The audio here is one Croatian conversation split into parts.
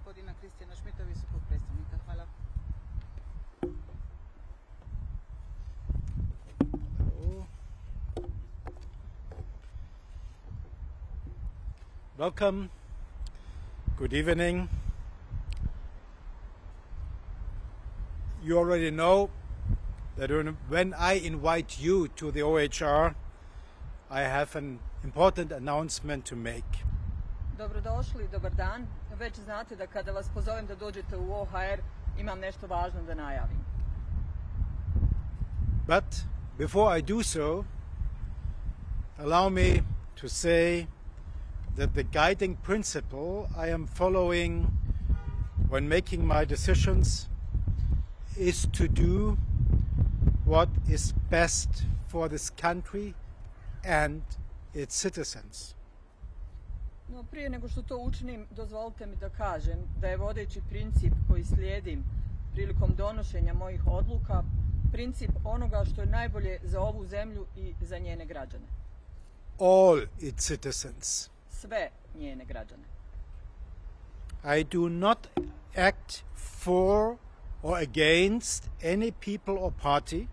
gospodina Christiana Schmidta, visokog predstavnika. Hvala. Welcome. Good evening. You already know that when I invite you to the OHR, I have an important announcement to make. Dobrodošli, dobar dan. Već znate da kada vas pozovem da dođete u OHR, imam nešto važno da najavim. But before I do so, allow me to say that the guiding principle I am following when making my decisions is to do what is best for this country and its citizens. No, prije nego što to učinim, dozvolite mi da kažem da je vodeći princip koji slijedim prilikom donošenja mojih odluka princip onoga što je najbolje za ovu zemlju i za njene građane. All its citizens. Sve njene građane. I do not act for or against any people or party.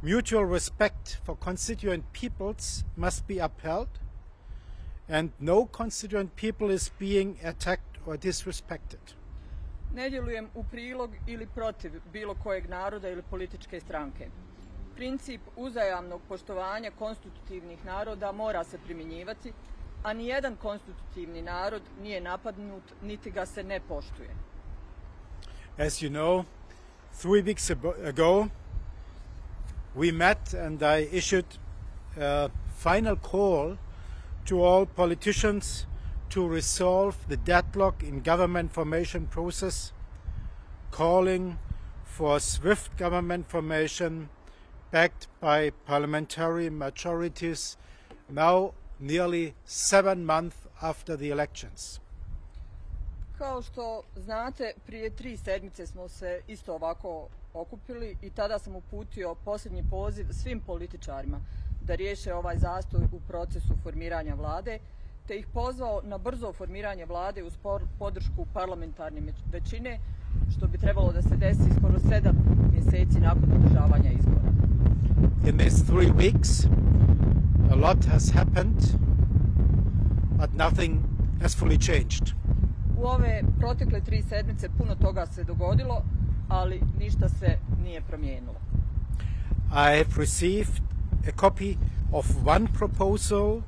Mutual respect for constituent peoples must be upheld, and no constituent people is being attacked or disrespected. Ne djelujem u prilog ili protiv bilo kojeg naroda ili političke stranke. Princip uzajamnog poštovanja konstitutivnih naroda mora se primjenjivati, a nijedan konstitutivni narod nije napadnut niti ga se ne poštuje. As you know, 3 weeks ago we met and I issued a final call to all politicians to resolve the deadlock in government formation process, calling for swift government formation backed by parliamentary majorities now nearly 7 months after the elections. Kao što znate, prije 3 sedmice smo se isto ovako okupili i tada sam uputio posljednji poziv svim političarima da riješe ovaj zastoj u procesu formiranja vlade, te ih pozvao na brzo formiranje vlade uz podršku parlamentarne većine, što bi trebalo da se desi skoro 7 mjeseci nakon održavanja izbora. In these 3 weeks, a lot has happened, but nothing has fully changed. U ove protekle 3 sedmice puno toga se dogodilo, ali ništa se nije promijenilo. I have received a copy of one proposal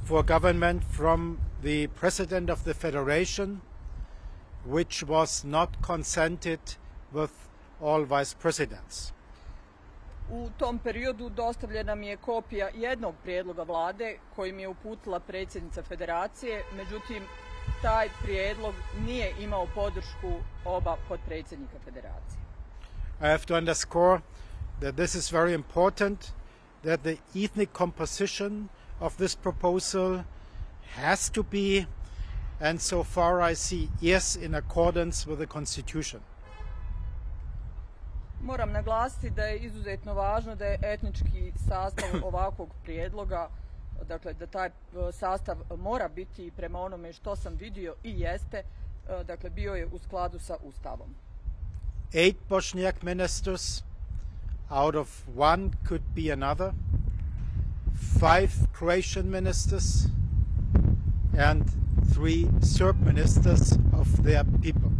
for government from the President of the Federation, which was not consented with all vice presidents. U tom periodu dostavljena mi je kopija jednog prijedloga vlade koji mi je uputila predsjednica Federacije, međutim taj prijedlog nije imao podršku oba potpredsjednika Federacije. I have to underscore that this is very important, that the ethnic composition of this proposal has to be, and so far I see, yes, in accordance with the Constitution. Moram naglasiti da je izuzetno važno da je etnički sastav ovakvog prijedloga, dakle da taj sastav mora biti prema onome što sam vidio i jeste, dakle bio je u skladu sa Ustavom. 8 Bosniak ministers, out of 1 could be another, 5 Croatian ministers, and 3 Serb ministers of their people.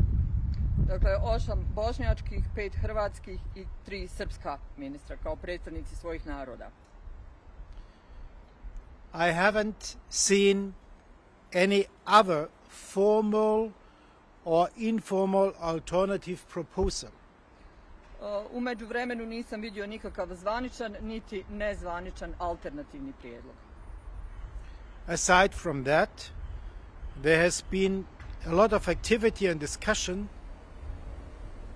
Dakle, 8 bošnjačkih, 5 hrvatskih i 3 srpska ministra kao predstavnici svojih naroda. I haven't seen any other formal or informal alternative proposal. U međuvremenu nisam vidio nikakav zvaničan niti nezvaničan alternativni prijedlog. Aside from that, there has been a lot of activity and discussion,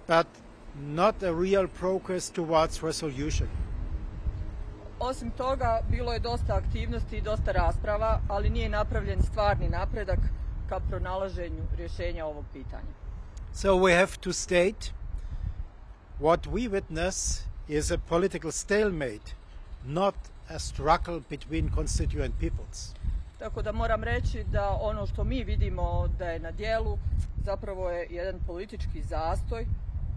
but not a real progress towards resolution. Osim toga, bilo je dosta aktivnosti i dosta rasprava, ali nije napravljen stvarni napredak ka pronalaženju rješenja ovog pitanja. So we have to state what we witness is a political stalemate, not a struggle between constituent peoples. Tako da moram reći da ono što mi vidimo da je na djelu zapravo je jedan politički zastoj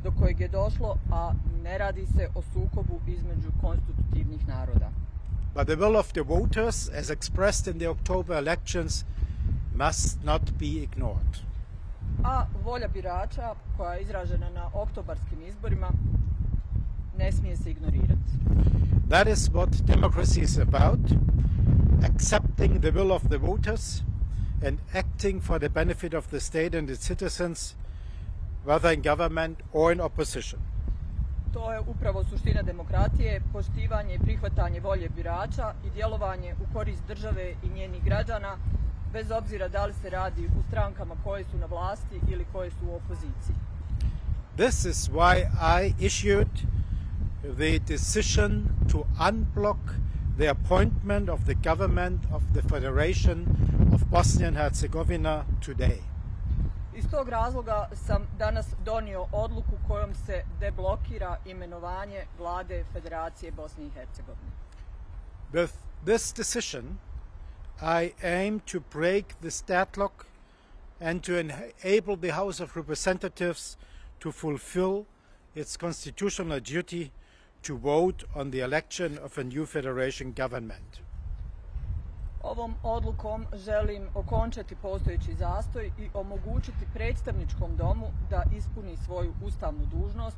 do kojeg je došlo, a ne radi se o sukobu između konstitutivnih naroda. But the will of the voters, as expressed in the October elections, must not be ignored. A volja birača koja je izražena na oktobarskim izborima ne smije se ignorirati. That is what democracy is about, accepting the will of the voters and acting for the benefit of the state and its citizens, whether in government or in opposition. To je upravo suština demokratije, poštivanje i prihvatanje volje birača i djelovanje u korist države i njenih građana, bez obzira da li se radi u strankama koje su na vlasti ili koje su u opoziciji. This is why I issued the decision to unblock the appointment of the government of the Federation of Bosnia and Herzegovina today. Iz tog razloga sam danas donio odluku kojom se deblokira imenovanje vlade Federacije Bosne i Hercegovine. With this decision, I aim to break this deadlock and to enable the House of Representatives to fulfill its constitutional duty to vote on the election of a new federation government. Ovom odlukom želim okončati postojeći zastoj i omogućiti predstavničkom domu da ispuni svoju ustavnu dužnost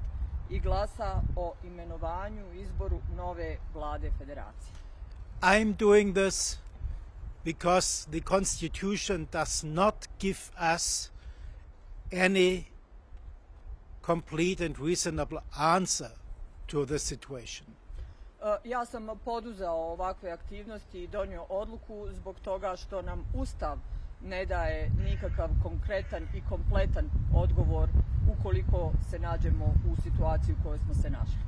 i glasa o imenovanju i izboru nove vlade federacije. I'm doing this because the Constitution does not give us any complete and reasonable answer to the situation. Ja sam poduzeo ovakve aktivnosti i donio odluku zbog toga što nam Ustav ne daje nikakav konkretan i kompletan odgovor ukoliko se nađemo u situaciji u kojoj smo se našli.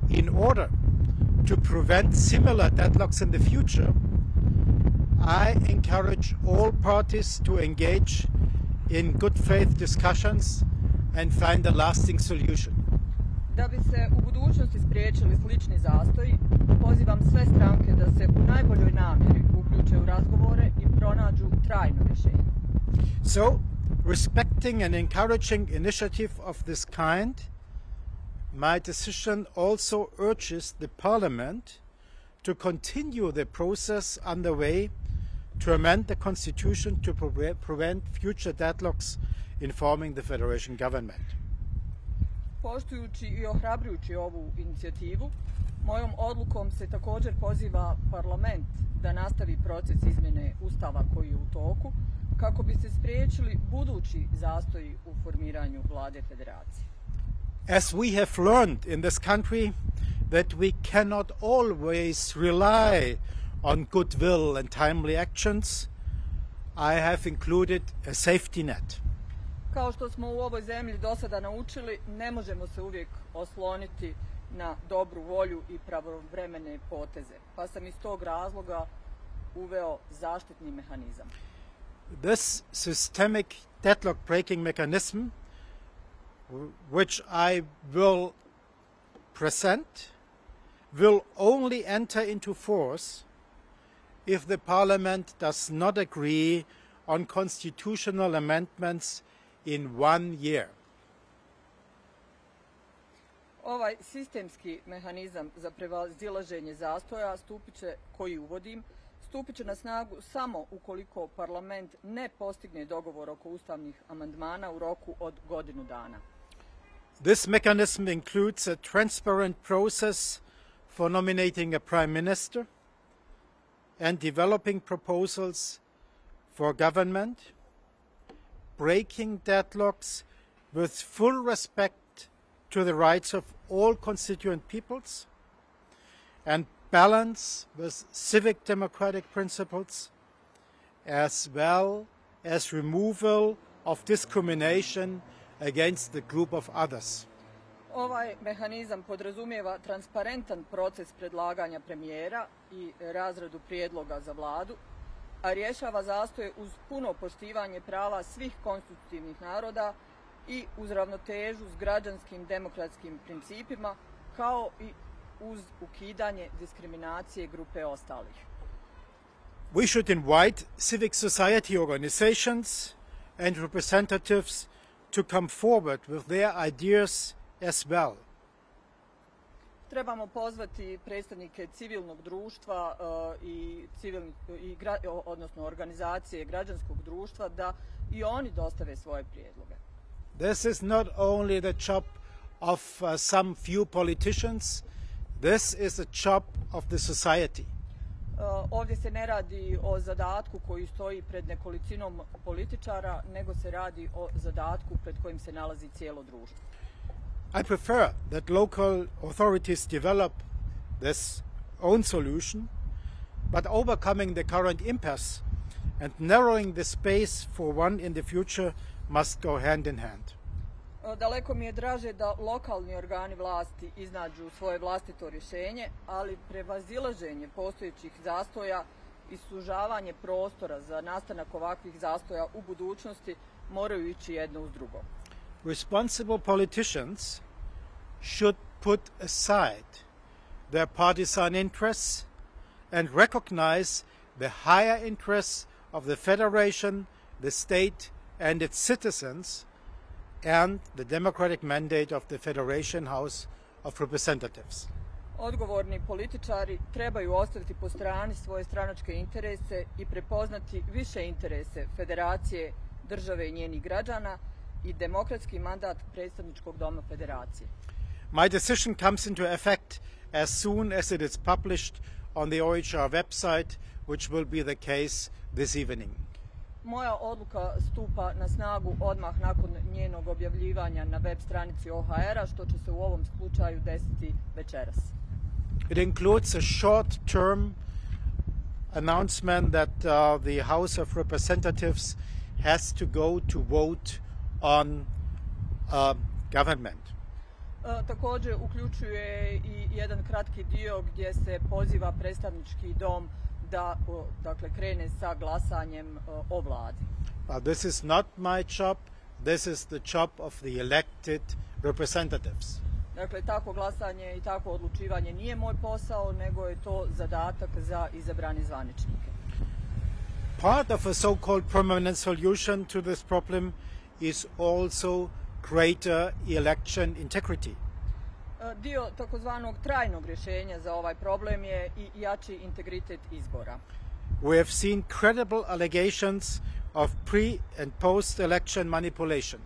In order to prevent similar deadlocks in the future, I encourage all parties to engage in good faith discussions and find a lasting solution. Da bi se u budućnosti spriječili slični zastoji, pozivam sve stranke da se u najboljoj namjeri uključe u razgovore i pronađu trajno rješenje. So, respecting and encouraging initiative of this kind, my decision also urges the Parliament to continue the process underway to amend the Constitution to prevent future deadlocks in forming the federation government. Poštujući i ohrabrujući ovu inicijativu, mojom odlukom se također poziva Parlament da nastavi proces izmjene Ustava koji je u toku, kako bi se spriječili budući zastoji u formiranju vlade federacije. As we have learned in this country that we cannot always rely on goodwill and timely actions, I have included a safety net. Kao što smo u ovoj zemlji do sada naučili, ne možemo se uvijek osloniti na dobru volju i pravovremene poteze, pa sam iz tog razloga uveo zaštitni mehanizam. This systemic deadlock breaking mechanism, which I will present, will only enter into force if the Parliament does not agree on constitutional amendments in 1 year. Ovaj sistemski mehanizam za prevazilaženje zastoja koji uvodim, stupit će na snagu samo ukoliko Parlament ne postigne dogovor oko ustavnih amandmana u roku od godinu dana. This mechanism includes a transparent process for nominating a prime minister and developing proposals for government, breaking deadlocks with full respect to the rights of all constituent peoples, and balance with civic democratic principles, as well as removal of discrimination against the group of others. Ovaj mehanizam podrazumijeva transparentan proces predlaganja premijera i razradu prijedloga za vladu, a rješava zastoje uz puno poštivanje prava svih konstitutivnih naroda i uz ravnotežu s građanskim demokratskim principima, kao i uz ukidanje diskriminacije grupe ostalih. We should invite civic society organizations and representatives to come forward with their ideas as well. Trebamo pozvati predstavnike civilnog društva odnosno organizacije građanskog društva da i oni dostave svoje prijedloge. This is not only the job of some few politicians, this is the job of the society. Ovdje se ne radi o zadatku koji stoji pred nekolicinom političara, nego se radi o zadatku pred kojim se nalazi cijelo društvo. I prefer that local authorities develop this own solution, but overcoming the current impasse and narrowing the space for one in the future must go hand in hand. Daleko mi je draže da lokalni organi vlasti iznađu svoje vlastito rješenje, ali prevazilaženje postojećih zastoja i sužavanje prostora za nastanak ovakvih zastoja u budućnosti moraju ići jedno uz drugo. Responsible politicians should put aside their partisan interests and recognize the higher interests of the federation, the state and its citizens and the democratic mandate of the Federation House of Representatives. Odgovorni političari trebaju ostaviti po strani svoje stranačke interese i prepoznati više interese federacije, države i njenih građana i demokratski mandat predstavničkog doma federacije. My decision comes into effect as soon as it is published on the OHR website, which will be the case this evening. Moja odluka stupa na snagu odmah nakon njenog objavljivanja na web stranici OHR-a, što će se u ovom slučaju desiti večeras. It includes a short-term announcement that the House of Representatives has to go to vote on government. Također uključuje i jedan kratki dio gdje se poziva predstavnički dom da krene sa glasanjem o vladi. But this is not my job, this is the job of the elected representatives. Dakle, tako glasanje i tako odlučivanje nije moj posao, nego je to zadatak za izabrane zvaničnike. Part of a so-called permanent solution to this problem is also greater election integrity. Dio takozvanog trajnog rješenja za ovaj problem je i jači integritet izbora. We have seen credible allegations of pre- and post-election manipulation.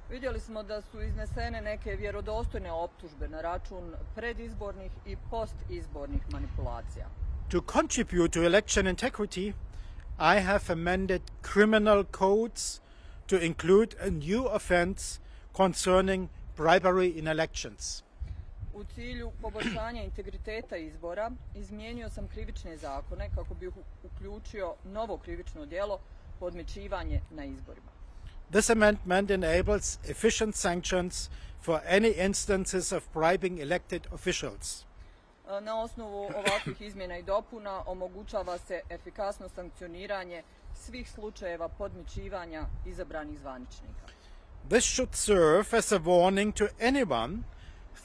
Vidjeli smo da su iznesene neke vjerodostojne optužbe na račun predizbornih i postizbornih manipulacija. To contribute to election integrity, I have amended criminal codes to include a new offense concerning bribery in elections. U cilju poboljšanja integriteta izbora izmijenio sam krivične zakone kako bi uključio novo krivično djelo podmićivanje na izborima. This amendment enables efficient sanctions for any instances of bribing elected officials. Na osnovu ovakvih izmjena i dopuna omogućava se efikasno sankcioniranje svih slučajeva podmićivanja izabranih zvaničnika. This should serve as a warning to anyone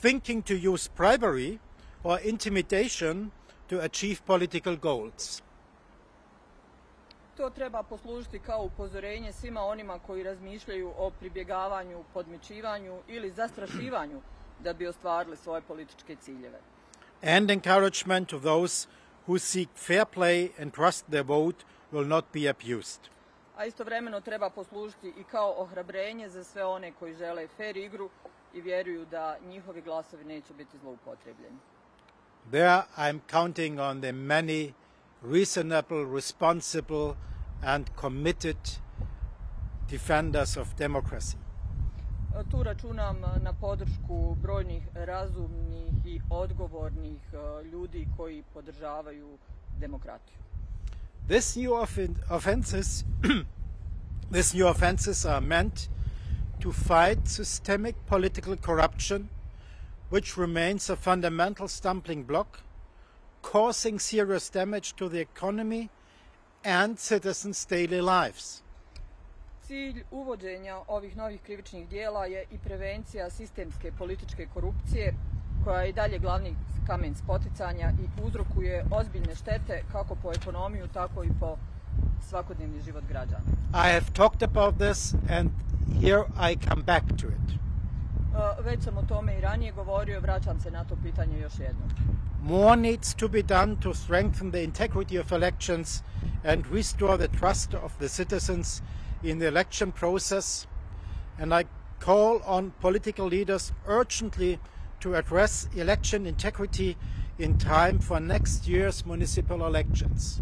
thinking to use bribery or intimidation to achieve political goals. To treba poslužiti kao upozorenje svima onima koji razmišljaju o pribjegavanju, podmićivanju ili zastrašivanju da bi ostvarili svoje političke ciljeve. And encouragement to those who seek fair play and trust their vote will not be abused. A istovremeno treba poslužiti i kao ohrabrenje za sve one koji žele fair igru i vjeruju da njihovi glasovi neće biti zloupotrebljeni. There I am counting on the many reasonable, responsible and committed defenders of democracy. Tu računam na podršku brojnih razumnih i odgovornih ljudi koji podržavaju demokratiju. These new offenses are meant to fight systemic political corruption, which remains a fundamental stumbling block, causing serious damage to the economy and citizens' daily lives. Cilj uvođenja ovih novih krivičnih djela je i prevencija sistemske političke korupcije, koja je i dalje glavni kamen spoticanja i uzrokuje ozbiljne štete kako po ekonomiju, tako i po svakodnevni život građana. I have talked about this and here I come back to it. Već sam o tome i ranije govorio, vraćam se na to pitanje još jednom. More needs to be done to strengthen the integrity of elections and restore the trust of the citizens in the election process. And I call on political leaders urgently to address election integrity in time for next year's municipal elections.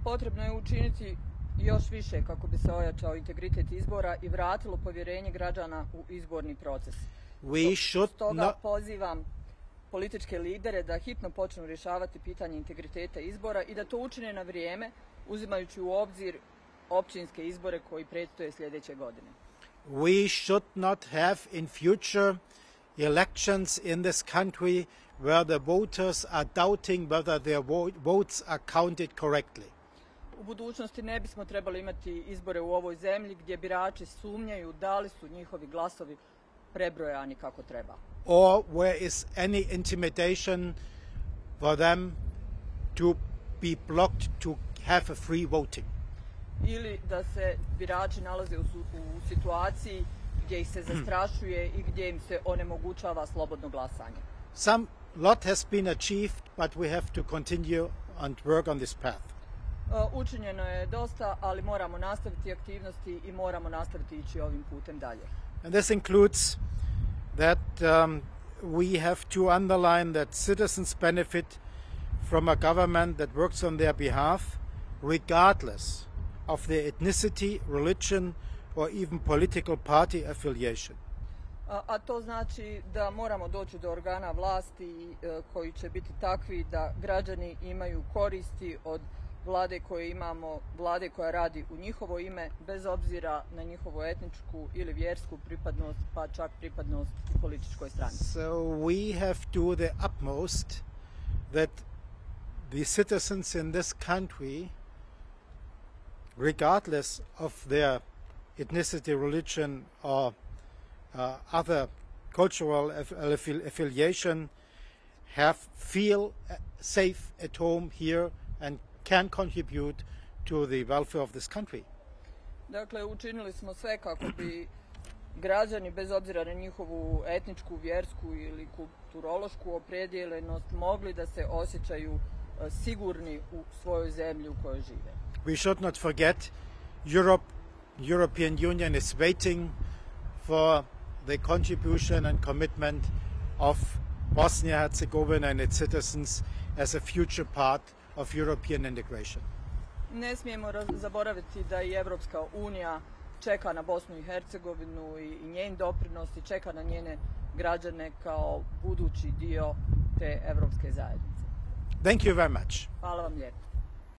Potrebno je učiniti još više kako bi se ojačao integritet izbora i vratilo povjerenje građana u izborni proces. Stoga pozivam političke lidere da hitno počnu rješavati pitanje integriteta izbora i da to učine na vrijeme, uzimajući u obzir općinske izbore koji predstoje sljedeće godine. We should not have in future elections in this country where the voters are doubting whether their votes are counted correctly. U budućnosti ne bismo trebali imati izbore u ovoj zemlji gdje birači sumnjaju da li su njihovi glasovi prebrojani kako treba. Or where is any intimidation for them to be blocked to have a free voting. Ili da se birači nalaze u situaciji gdje ih se zastrašuje i gdje im se onemogućava slobodno glasanje. Some lot has been achieved, but we have to continue and work on this path. Učinjeno je dosta, ali moramo nastaviti aktivnosti i moramo nastaviti ići ovim putem dalje. And this includes that we have to underline that citizens benefit from a government that works on their behalf, regardless of their ethnicity, religion, or even political party affiliation. A to znači da moramo doći do organa vlasti koji će biti takvi da građani imaju koristi od vlade koje imamo, vlade koja radi u njihovo ime, bez obzira na njihovu etničku ili vjersku pripadnost, pa čak pripadnost u političkoj strani. So we have to do the utmost that the citizens in this country, regardless of their ethnicity, religion, or other cultural affiliation, feel safe at home here and can contribute to the welfare of this country. Dakle, učinili smo sve kako bi građani, bez obzira na njihovu etničku, vjersku ili kulturološku opredjeljenost, mogli da se osjećaju sigurni u svojoj zemlji u kojoj žive. We should not forget European Union is waiting for the contribution and commitment of Bosnia and Herzegovina and its citizens as a future part of European integration. Ne smijemo zaboraviti da i Evropska unija čeka na Bosnu i Hercegovinu i njen doprinos i čeka na njene građane kao budući dio te evropske zajednice. Thank you very much. Hvala vam lijepo.